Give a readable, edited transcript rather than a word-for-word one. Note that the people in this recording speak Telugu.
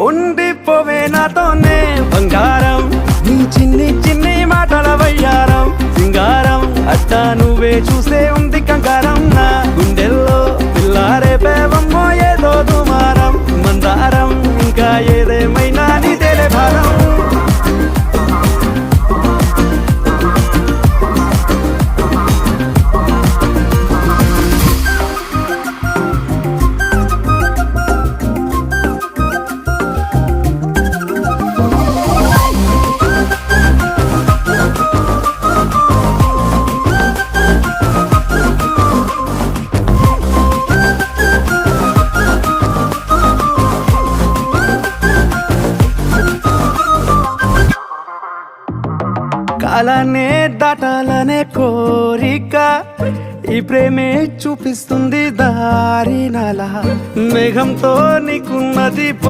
ఉండిపోవే నాతోనే బంగారం నీ చిన్ని చిన్ని మాటల వయ్యారం సింగారం అట్టా నువ్వే చూసే ఉంది కంగారం నా గుండెల్లో పిల్లారే పేవమ్మో ఏదో దుమారం మందారం ఇంకా ఏదేమైనా నీదేలే భారం కాలానే దాటాలనే కోరిక ఈ ప్రేమే చూపిస్తుంది దారి నాలా మేఘంతో నీకున్నది